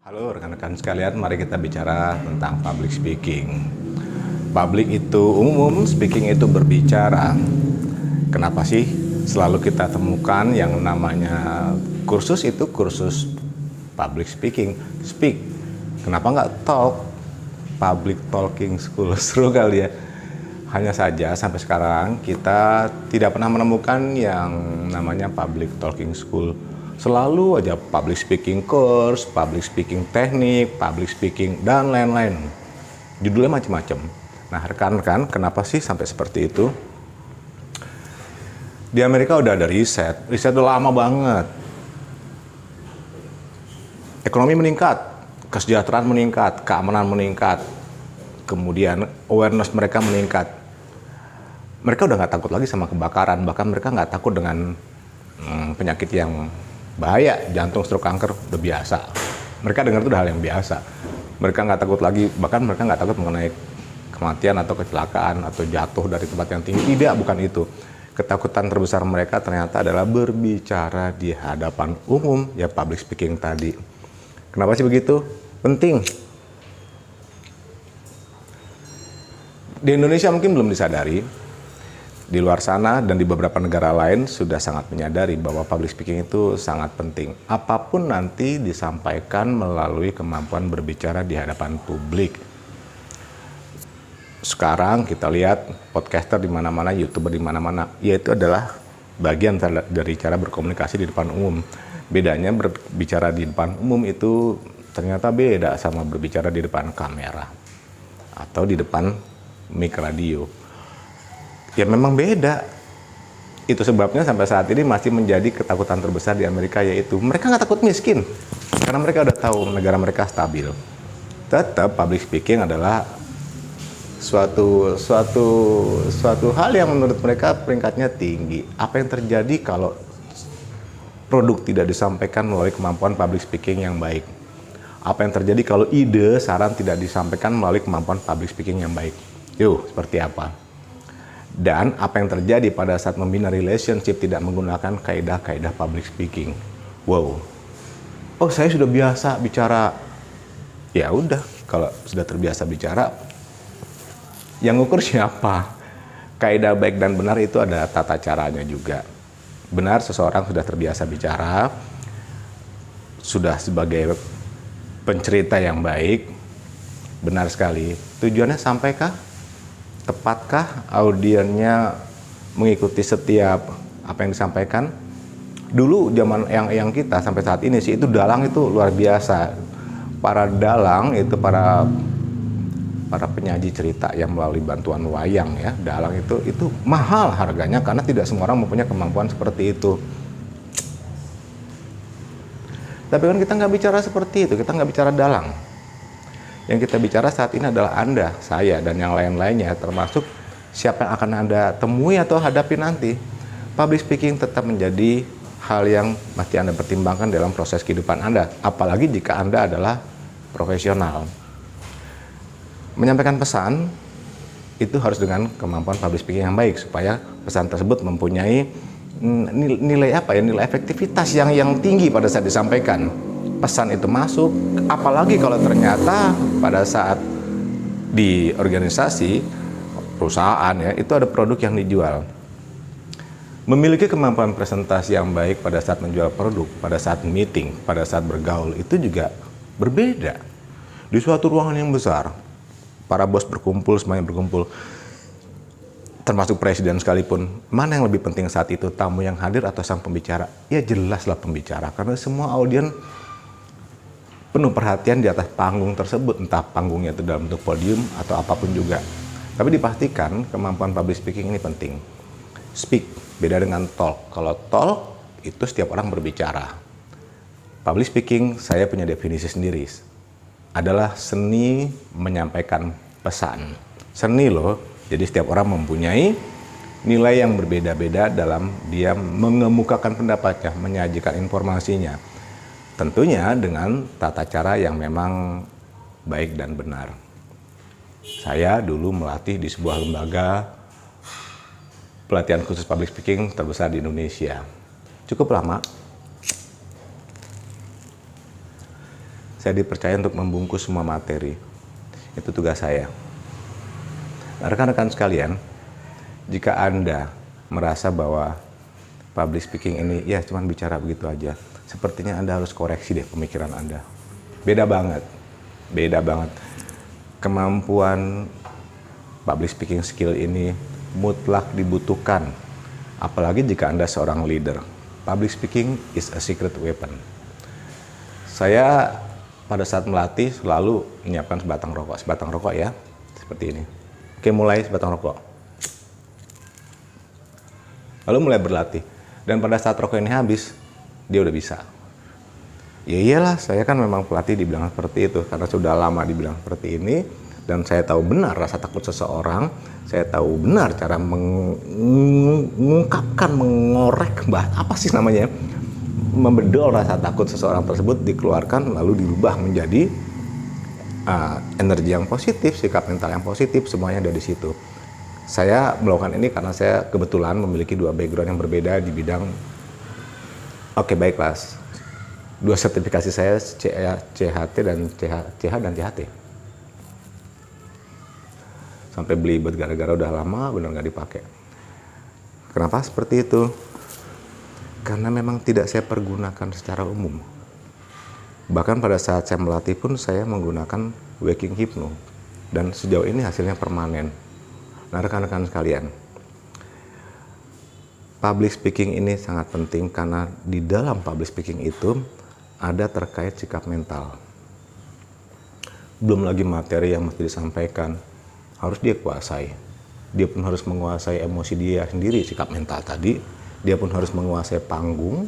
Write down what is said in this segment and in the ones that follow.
Halo rekan-rekan sekalian, mari kita bicara tentang public speaking. Public itu umum, speaking itu berbicara. Kenapa sih selalu kita temukan yang namanya kursus itu kursus public speaking, speak. Kenapa nggak talk? Public talking school, seru kali ya. Hanya saja sampai sekarang kita tidak pernah menemukan yang namanya public talking school. Selalu aja public speaking course, public speaking teknik, public speaking, dan lain-lain. Judulnya macam-macam. Nah, rekan-rekan, kenapa sih sampai seperti itu? Di Amerika udah ada riset udah lama banget. Ekonomi meningkat, kesejahteraan meningkat, keamanan meningkat, kemudian awareness mereka meningkat. Mereka udah nggak takut lagi sama kebakaran, bahkan mereka nggak takut dengan penyakit yang bahaya, jantung, stroke, kanker, udah biasa. Mereka dengar itu udah hal yang biasa. Mereka nggak takut lagi, bahkan mereka nggak takut mengenai kematian atau kecelakaan atau jatuh dari tempat yang tinggi. Tidak, bukan itu. Ketakutan terbesar mereka ternyata adalah berbicara di hadapan umum, ya public speaking tadi. Kenapa sih begitu? Penting. Di Indonesia mungkin belum disadari. Di luar sana dan di beberapa negara lain sudah sangat menyadari bahwa public speaking itu sangat penting. Apapun nanti disampaikan melalui kemampuan berbicara di hadapan publik. Sekarang kita lihat podcaster di mana-mana, YouTuber di mana-mana, yaitu adalah bagian dari cara berkomunikasi di depan umum. Bedanya berbicara di depan umum itu ternyata beda sama berbicara di depan kamera atau di depan mic radio. Ya memang beda. Itu sebabnya sampai saat ini masih menjadi ketakutan terbesar di Amerika, yaitu mereka nggak takut miskin karena mereka udah tahu negara mereka stabil. Tetap public speaking adalah suatu hal yang menurut mereka peringkatnya tinggi. Apa yang terjadi kalau produk tidak disampaikan melalui kemampuan public speaking yang baik? Apa yang terjadi kalau ide, saran tidak disampaikan melalui kemampuan public speaking yang baik? Yuk, seperti apa? Dan apa yang terjadi pada saat membina relationship tidak menggunakan kaidah-kaidah public speaking? Wow. Oh, saya sudah biasa bicara. Ya udah, kalau sudah terbiasa bicara, yang ngukur siapa? Kaidah baik dan benar itu ada tata caranya juga. Benar, seseorang sudah terbiasa bicara, sudah sebagai pencerita yang baik, benar sekali. Tujuannya sampaikah? Tepatkah audiennya mengikuti setiap apa yang disampaikan? Dulu zaman yang kita sampai saat ini sih itu dalang itu luar biasa. Para dalang itu para penyaji cerita yang melalui bantuan wayang ya, dalang itu mahal harganya karena tidak semua orang mempunyai kemampuan seperti itu. Tapi kan kita nggak bicara seperti itu, kita nggak bicara dalang. Yang kita bicara saat ini adalah Anda, saya, dan yang lain-lainnya, termasuk siapa yang akan Anda temui atau hadapi nanti. Public speaking tetap menjadi hal yang mesti Anda pertimbangkan dalam proses kehidupan Anda, apalagi jika Anda adalah profesional. Menyampaikan pesan itu harus dengan kemampuan public speaking yang baik, supaya pesan tersebut mempunyai nilai efektivitas yang tinggi pada saat disampaikan. Pesan itu masuk, apalagi kalau ternyata pada saat di organisasi perusahaan ya, itu ada produk yang dijual. Memiliki kemampuan presentasi yang baik pada saat menjual produk, pada saat meeting, pada saat bergaul, itu juga berbeda. Di suatu ruangan yang besar, para bos berkumpul, semuanya berkumpul, termasuk presiden sekalipun, mana yang lebih penting saat itu, tamu yang hadir atau sang pembicara? Ya jelaslah pembicara, karena semua audien penuh perhatian di atas panggung tersebut, entah panggungnya itu dalam bentuk podium atau apapun juga. Tapi dipastikan kemampuan public speaking ini penting. Speak, beda dengan talk. Kalau talk, itu setiap orang berbicara. Public speaking, saya punya definisi sendiri. Adalah seni menyampaikan pesan. Seni loh, jadi setiap orang mempunyai nilai yang berbeda-beda dalam dia mengemukakan pendapatnya, menyajikan informasinya. Tentunya dengan tata cara yang memang baik dan benar. Saya dulu melatih di sebuah lembaga pelatihan khusus public speaking terbesar di Indonesia. Cukup lama. saya dipercaya untuk membungkus semua materi. Itu tugas saya. Nah, rekan-rekan sekalian, jika Anda merasa bahwa public speaking ini ya cuma bicara begitu aja, sepertinya Anda harus koreksi deh pemikiran Anda. Beda banget. Kemampuan public speaking skill ini mutlak dibutuhkan, apalagi jika Anda seorang leader. Public speaking is a secret weapon. Saya pada saat melatih selalu menyiapkan sebatang rokok ya, seperti ini. Oke, mulai sebatang rokok. Lalu mulai berlatih. Dan pada saat rokok ini habis, dia udah bisa. Ya iyalah, saya kan memang pelatih dibilang seperti itu, karena sudah lama dibilang seperti ini, dan saya tahu benar rasa takut seseorang, saya tahu benar cara mengungkapkan, mengorek, apa sih namanya, membedol rasa takut seseorang tersebut, dikeluarkan lalu dirubah menjadi energi yang positif, sikap mental yang positif, semuanya ada di situ. Saya melakukan ini karena saya kebetulan memiliki 2 background yang berbeda di bidang baiklah. 2 sertifikasi saya CHT dan CH dan CHT. Sampai belibet gara-gara udah lama benar nggak dipakai. Kenapa seperti itu? Karena memang tidak saya pergunakan secara umum. Bahkan pada saat saya melatih pun saya menggunakan waking hypno, dan sejauh ini hasilnya permanen. Nah, rekan-rekan sekalian, public speaking ini sangat penting karena di dalam public speaking itu ada terkait sikap mental. Belum lagi materi yang mesti disampaikan, harus dia kuasai. Dia pun harus menguasai emosi dia sendiri, sikap mental tadi. Dia pun harus menguasai panggung.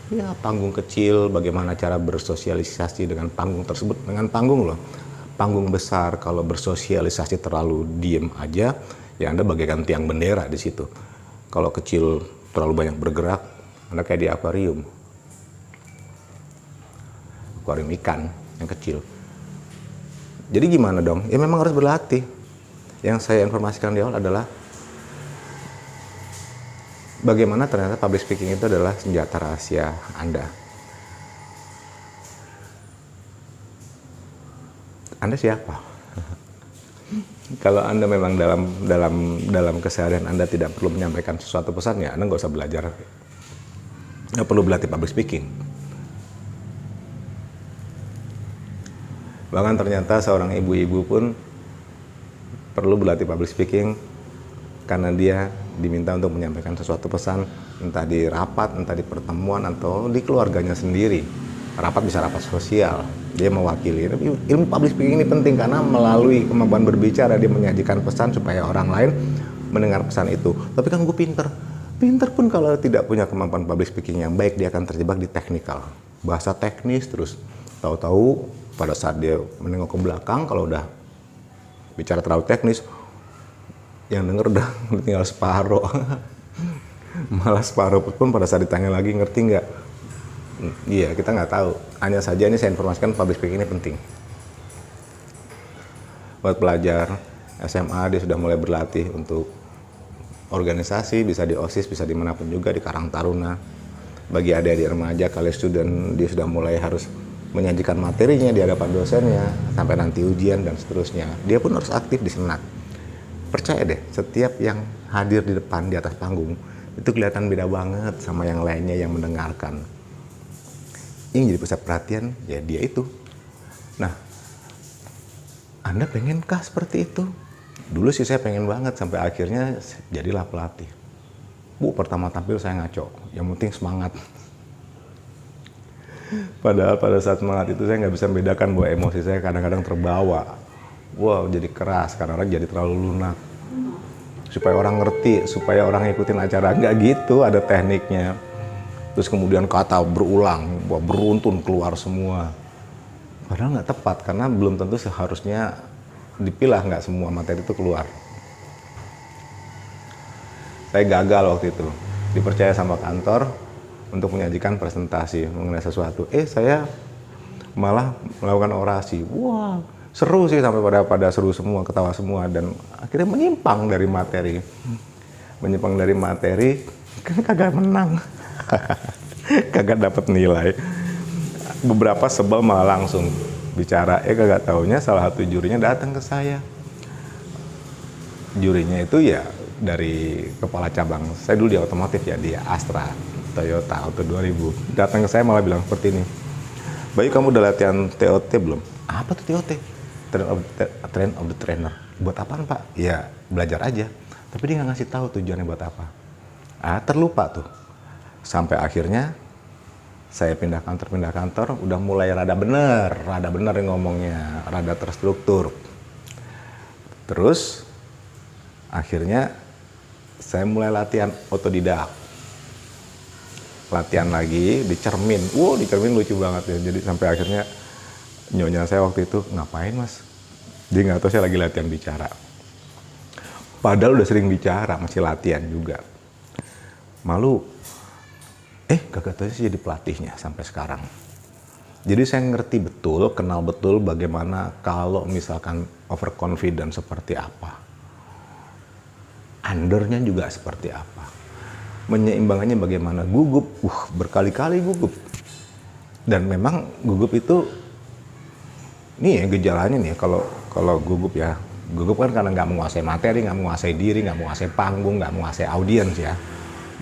Ya, panggung kecil, bagaimana cara bersosialisasi dengan panggung tersebut. Dengan panggung loh. Panggung besar, kalau bersosialisasi terlalu diem aja, ya Anda bagaikan tiang bendera di situ. Kalau kecil terlalu banyak bergerak, Anda kayak di akuarium. Akuarium ikan yang kecil. Jadi gimana dong? Ya memang harus berlatih. Yang saya informasikan di awal adalah bagaimana ternyata public speaking itu adalah senjata rahasia Anda. Anda siapa? Kalau Anda memang dalam keseharian Anda tidak perlu menyampaikan sesuatu pesan, ya Anda nggak usah belajar. Nggak perlu berlatih public speaking. Bahkan ternyata seorang ibu-ibu pun perlu berlatih public speaking karena dia diminta untuk menyampaikan sesuatu pesan, entah di rapat, entah di pertemuan, atau di keluarganya sendiri. Rapat bisa rapat sosial, dia mewakili. Ilmu public speaking ini penting karena melalui kemampuan berbicara dia menyajikan pesan supaya orang lain mendengar pesan itu. Tapi kan gue pinter pun kalau tidak punya kemampuan public speaking yang baik, dia akan terjebak di teknikal, bahasa teknis, terus tahu-tahu pada saat dia menengok ke belakang, kalau udah bicara terlalu teknis, yang denger udah tinggal separuh. Malah separuh pun pada saat ditanya lagi, ngerti nggak? Iya, kita nggak tahu. Hanya saja ini saya informasikan public speaking ini penting. Buat pelajar SMA, dia sudah mulai berlatih untuk organisasi, bisa di OSIS, bisa dimanapun juga, di Karang Taruna. Bagi adik-adik remaja, college student, dia sudah mulai harus menyajikan materinya di hadapan dosennya, sampai nanti ujian dan seterusnya. Dia pun harus aktif di senat. Percaya deh, setiap yang hadir di depan, di atas panggung, itu kelihatan beda banget sama yang lainnya yang mendengarkan. Yang jadi pusat perhatian, ya dia itu. Nah, Anda pengenkah seperti itu? Dulu sih saya pengen banget, sampai akhirnya jadilah pelatih. Bu, pertama tampil saya ngaco, yang penting semangat. Padahal pada saat semangat itu saya nggak bisa membedakan bahwa emosi saya kadang-kadang terbawa. Wow, jadi keras, kadang-kadang jadi terlalu lunak. Supaya orang ngerti, supaya orang ngikutin acara, nggak gitu, ada tekniknya. Terus kemudian kata berulang, beruntun keluar semua. Padahal nggak tepat, karena belum tentu seharusnya dipilah nggak semua materi itu keluar. Saya gagal waktu itu, dipercaya sama kantor untuk menyajikan presentasi mengenai sesuatu. Saya malah melakukan orasi. Wah, seru sih, sampai pada seru semua, ketawa semua, dan akhirnya menyimpang dari materi. Menyimpang dari materi, kan kagak menang. Kagak dapat nilai. Beberapa sebel malah langsung bicara, kagak taunya salah satu jurinya datang ke saya. Jurinya itu ya dari kepala cabang, saya dulu di otomotif ya, di Astra, Toyota Auto 2000. Datang ke saya malah bilang seperti ini, Bayu, kamu udah latihan TOT belum? Apa tuh TOT? Train of the Trainer. Buat apaan Pak? Ya belajar aja. Tapi dia nggak ngasih tahu tujuannya buat apa. Terlupa tuh. Sampai akhirnya saya pindah kantor, udah mulai rada bener ngomongnya, rada terstruktur. Terus akhirnya saya mulai latihan otodidak. Latihan lagi di Cermin. Di Cermin lucu banget ya. Jadi sampai akhirnya nyonya saya waktu itu, ngapain Mas? Dia nggak tahu saya lagi latihan bicara. Padahal udah sering bicara, masih latihan juga. Malu. Kagak tahu sih jadi pelatihnya sampai sekarang. Jadi saya ngerti betul, kenal betul bagaimana kalau misalkan overconfident seperti apa. Undernya juga seperti apa. Menyeimbangkannya bagaimana. Gugup, berkali-kali gugup. Dan memang gugup itu, nih ya gejalanya nih, kalau gugup ya. Gugup kan karena nggak menguasai materi, nggak menguasai diri, nggak menguasai panggung, nggak menguasai audiens ya.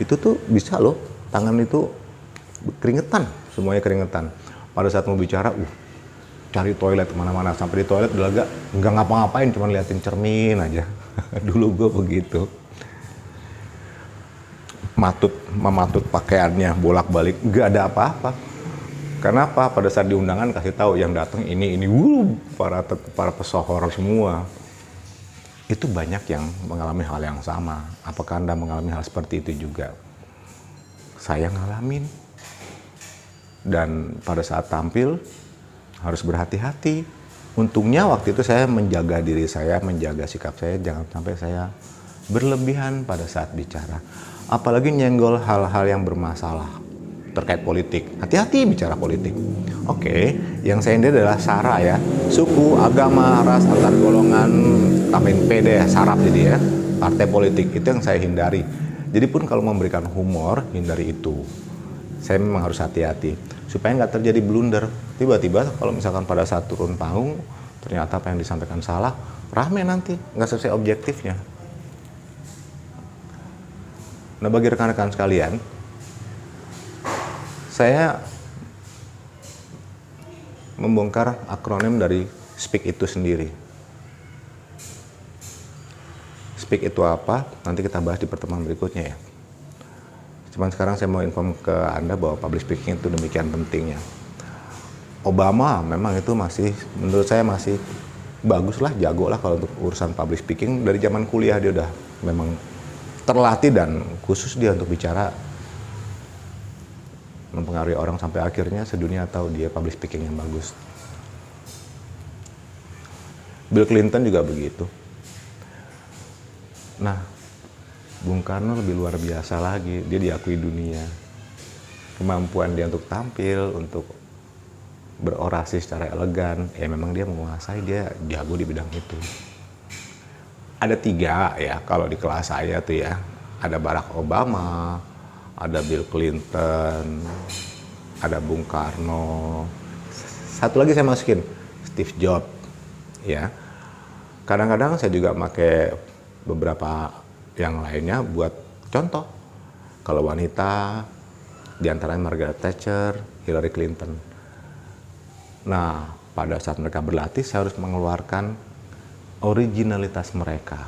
Itu tuh bisa loh, tangan itu keringetan, semuanya keringetan. Pada saat mau bicara, cari toilet kemana-mana. Sampai di toilet udah nggak ngapa-ngapain, cuma liatin cermin aja. Dulu gue begitu. Mematut pakaiannya, bolak-balik, nggak ada apa-apa. Kenapa? Pada saat di undangan kasih tahu yang datang ini, para pesohor semua. Itu banyak yang mengalami hal yang sama. Apakah Anda mengalami hal seperti itu juga? Saya ngalamin. Dan pada saat tampil harus berhati-hati. Untungnya waktu itu saya menjaga diri saya, menjaga sikap saya, jangan sampai saya berlebihan pada saat bicara. Apalagi nyenggol hal-hal yang bermasalah terkait politik. Hati-hati bicara politik. Oke, yang saya hindari adalah sara ya. Suku, agama, ras, antar golongan, tambahin PD, sarap jadi ya. Partai politik, itu yang saya hindari. Jadi pun kalau memberikan humor, hindari itu. Saya memang harus hati-hati. Supaya nggak terjadi blunder. Tiba-tiba kalau misalkan pada saat turun panggung, ternyata apa yang disampaikan salah, rame nanti. Nggak sesuai objektifnya. Nah bagi rekan-rekan sekalian, saya membongkar akronim dari SPEAK itu sendiri. SPEAK itu apa? Nanti kita bahas di pertemuan berikutnya ya. Cuman sekarang saya mau inform ke Anda bahwa public speaking itu demikian pentingnya. Obama memang itu masih, menurut saya masih bagus lah, jago lah kalau untuk urusan public speaking. Dari zaman kuliah dia udah memang terlatih dan khusus dia untuk bicara mempengaruhi orang sampai akhirnya sedunia tahu dia public speaking yang bagus. Bill Clinton juga begitu. Nah, Bung Karno lebih luar biasa lagi, dia diakui dunia. Kemampuan dia untuk tampil, untuk berorasi secara elegan, ya memang dia menguasai, dia jago di bidang itu. Ada 3 ya kalau di kelas saya tuh ya, ada Barack Obama, ada Bill Clinton, ada Bung Karno. Satu lagi saya masukin, Steve Jobs. Ya, kadang-kadang saya juga pakai beberapa yang lainnya buat contoh. Kalau wanita, diantaranya Margaret Thatcher, Hillary Clinton. Nah, pada saat mereka berlatih, saya harus mengeluarkan originalitas mereka.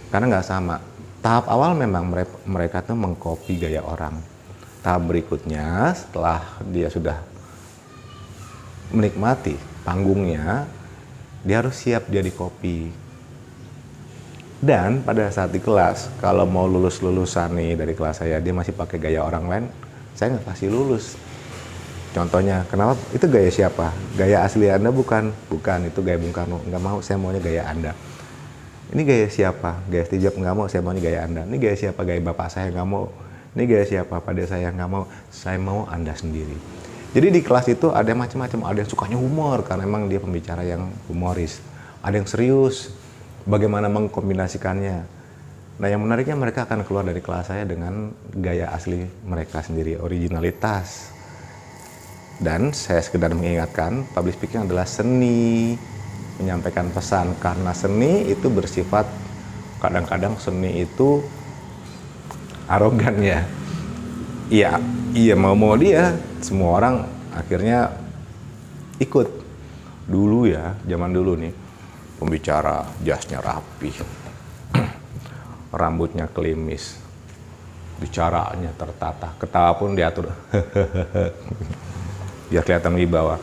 Karena nggak sama. Tahap awal memang mereka tuh mengcopy gaya orang. Tahap berikutnya setelah dia sudah menikmati panggungnya, dia harus siap jadi copy. Dan pada saat di kelas, kalau mau lulusan nih dari kelas saya, dia masih pakai gaya orang lain, saya nggak kasih lulus. Contohnya, kenapa? Itu gaya siapa? Gaya asli Anda bukan? Bukan, itu gaya Bung Karno. Nggak mau, saya maunya gaya Anda. Ini gaya siapa? Gaya Steve Jobs nggak mau, saya maunya gaya Anda. Ini gaya siapa? Gaya bapak saya nggak mau. Ini gaya siapa? Pada saya nggak mau. Saya mau Anda sendiri. Jadi di kelas itu ada macam-macam. Ada yang sukanya humor, karena memang dia pembicara yang humoris. Ada yang serius. Bagaimana mengkombinasikannya. Nah yang menariknya mereka akan keluar dari kelas saya dengan gaya asli mereka sendiri, originalitas. Dan saya sekedar mengingatkan, public speaking adalah seni menyampaikan pesan, karena seni itu bersifat, kadang-kadang seni itu arogan ya. Iya mau dia, semua orang akhirnya ikut. Dulu ya, zaman dulu nih, pembicara jasnya rapi, rambutnya klimis, bicaranya tertata, ketawa pun diatur, biar kelihatan wibawa.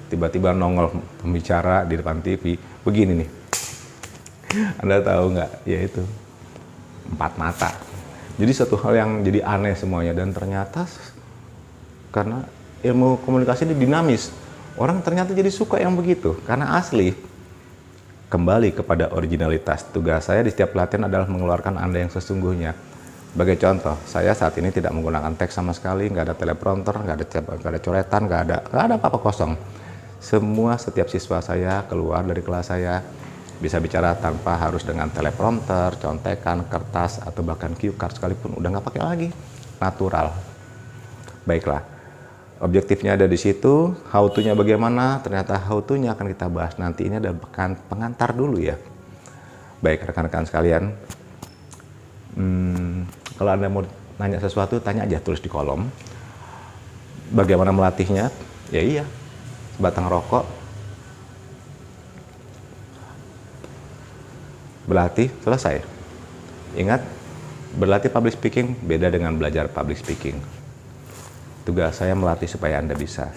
Tiba-tiba nongol pembicara di depan TV, begini nih. Anda tahu nggak? Ya itu, empat mata. Jadi satu hal yang jadi aneh semuanya, dan ternyata karena ilmu komunikasi ini dinamis, orang ternyata jadi suka yang begitu, karena asli. Kembali kepada originalitas, tugas saya di setiap pelatihan adalah mengeluarkan Anda yang sesungguhnya. Sebagai contoh, saya saat ini tidak menggunakan teks sama sekali, nggak ada teleprompter, nggak ada coretan, nggak ada apa-apa, kosong. Setiap siswa saya keluar dari kelas saya bisa bicara tanpa harus dengan teleprompter, contekan, kertas, atau bahkan cue card sekalipun, udah nggak pakai lagi, natural. Baiklah, objektifnya ada di situ, how to-nya bagaimana, ternyata how to-nya akan kita bahas nanti. Ini ada pengantar dulu ya. Baik rekan-rekan sekalian, kalau Anda mau nanya sesuatu, tanya aja, tulis di kolom. Bagaimana melatihnya? Ya iya, sebatang rokok, berlatih, selesai. Ingat, berlatih public speaking beda dengan belajar public speaking. Tugas saya melatih supaya Anda bisa.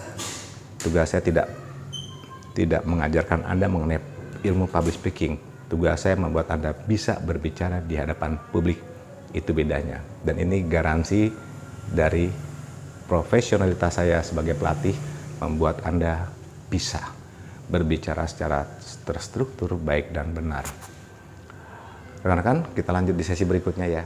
Tugas saya tidak mengajarkan Anda mengenai ilmu public speaking. Tugas saya membuat Anda bisa berbicara di hadapan publik. Itu bedanya. Dan ini garansi dari profesionalitas saya sebagai pelatih, membuat Anda bisa berbicara secara terstruktur, baik dan benar. Rekan-rekan, kita lanjut di sesi berikutnya ya.